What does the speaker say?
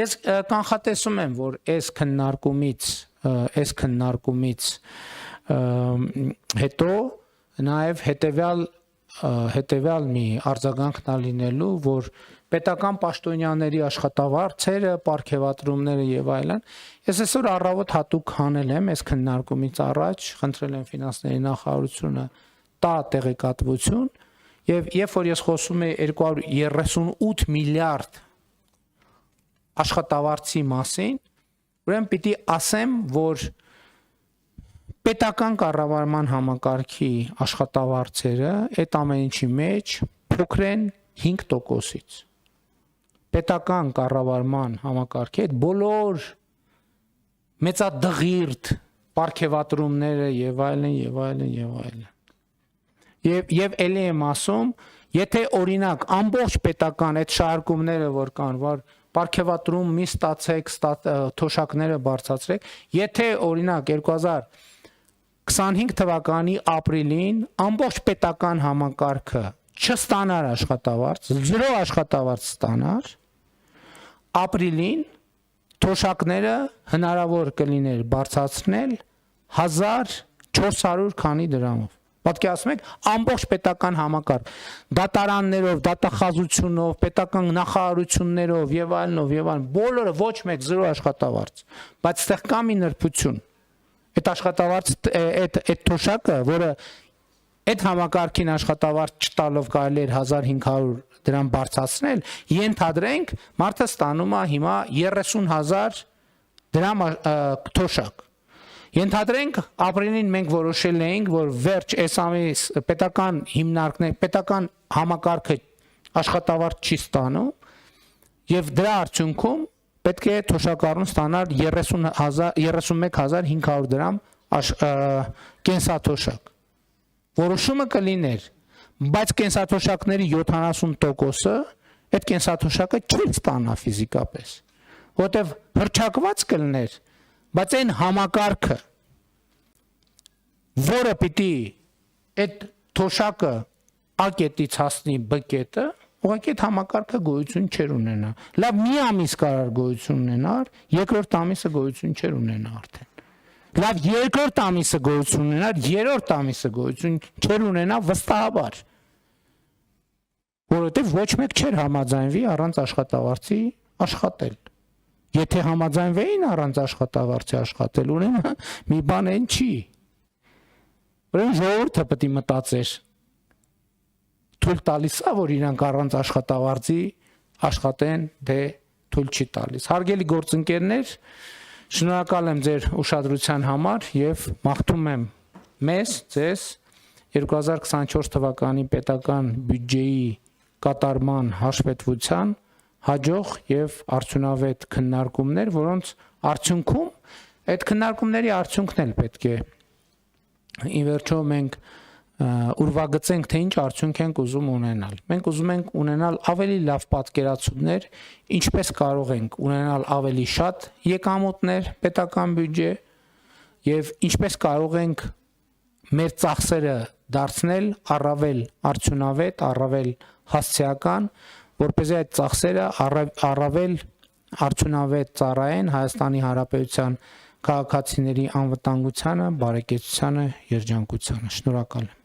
Ես կանխատեսում եմ, որ այս քննարկումից հետո նաև հետևյալ մի արձագանքն լինելու, որ պետական պաշտոնյաների աշխատավարձերը, պարգևատրումները եւ այլն, ես այսօր առավոտ հատուկ հանել եմ այս քննարկումից առաջ, խնդրել եմ ֆինանսների նախարարությունը տա տեղեկատվություն եւ երբ որ ես խոսում եմ 238 միլիարդ աշխատավարձի մասին, ուրեմն պիտի ասեմ, որ պետական կառավարման համակարգի աշխատավարձերը այդ ամեն ինչի մեջ փոքր են 5%-ից։ Պետական կառավարման համակարգի այդ բոլոր մեծադղիրդ պարգևատրումները եւ այլն։ Եվ ելի եմ ասում, եթե օրինակ ամբողջ պետական այդ շարժումները որ կան, որ պարգևատրում մի ստացեք, թոշակները բարձրացրեք, եթե օրինակ 2025 թվականի ապրիլին ամբողջ պետական համակարգը չստանար աշխատավարձ, 0 աշխատավարձ ստանար, ապրիլին թոշակները հնարավոր կլիներ բարձրացնել 1400 քանի դրամով։ Պատկերացնում եք, ամբողջ պետական համակարգ, դատարաններով, դատախազությունով, պետական նախարարություններով եւ այլն, բոլորը ոչ մեկ 0 աշխատավարձ, բայց այդտեղ կա մի նրբություն։ Այդ աշխատավարձ, այդ թոշակը, որը այդ համակարգին աշխատավարձ չտալով կարելի էր 1500 դրամ բարձրացնել, ենթադրենք մարդը ստանում է հիմա 30000 դրամ թոշակ։ Ենթադրենք ապրիլին մենք որոշել էինք, որ վերջ այս ամիս պետական հիմնարկներ, պետական համակարգը աշխատավարձ չի ստանում եւ դրա արդյունքում պետք է թոշակառուն ստանալ 31500 դրամ կենսաթոշակ։ Որոշումը կլիներ, բայց կենսաթոշակների 70%-ը այդ կենսաթոշակը չի ստանա ֆիզիկապես, որտեվ հռչակված կլներ, բայց այն համակարգը, որը պիտի այդ թոշակը A կետից հասնի B կետը, ուղղակի այդ համակարգը գոյություն չէր ունենա։ Լավ, մի ամիս կարար գոյություն ունենար, երկրորդ ամիսը գոյություն չէր ունենա արդեն։ Լավ, երկրորդ ամիսը գոյություն ունենար, երրորդ ամիսը գոյություն չէր ունենա վստահաբար։ Որովհետև ոչ մեկ չէր համաձայնվի առանց աշխատավարձի աշխատել։ Եթե համաձայնվեին առանց աշխատավարձի աշխատել, ուրեմն մի բան են չի։ Ուրեմն ժողովուրդը պետք է մտածեր։ Թույլ տալիս է, որ իրանք առանց աշխատավարձի աշխատեն, թե թույլ չի տալիս։ Հարգելի գործընկերներ, շնորհակալ եմ ձեր ուշադրության համար եւ մաղթում եմ մեզ, ձեզ 2024 թվականի պետական բյուջեի կատարման հաշվետվության հաջող եւ արդյունավետ քննարկումներ, որոնց արդյունքում այդ քննարկումների արդյունքն էլ պետք է ի վերջո մենք ուրվագծենք, թե ինչ արդյունք ենք ուզում ունենալ։ Մենք ուզում ենք ունենալ ավելի լավ պատկերացումներ, ինչպես կարող ենք ունենալ ավելի շատ եկամուտներ պետական բյուջե եւ ինչպես կարող ենք մեր ծախսերը դարձնել առավել արդյունավետ, առավել հասցեական, որպեսզի այդ ծախսերը առավել արդյունավետ ծառայեն Հայաստանի Հանրապետության քաղաքացիների անվտանգությանը, բարեկեցությանը, երջանկությանը։ Շնորհակալ եմ։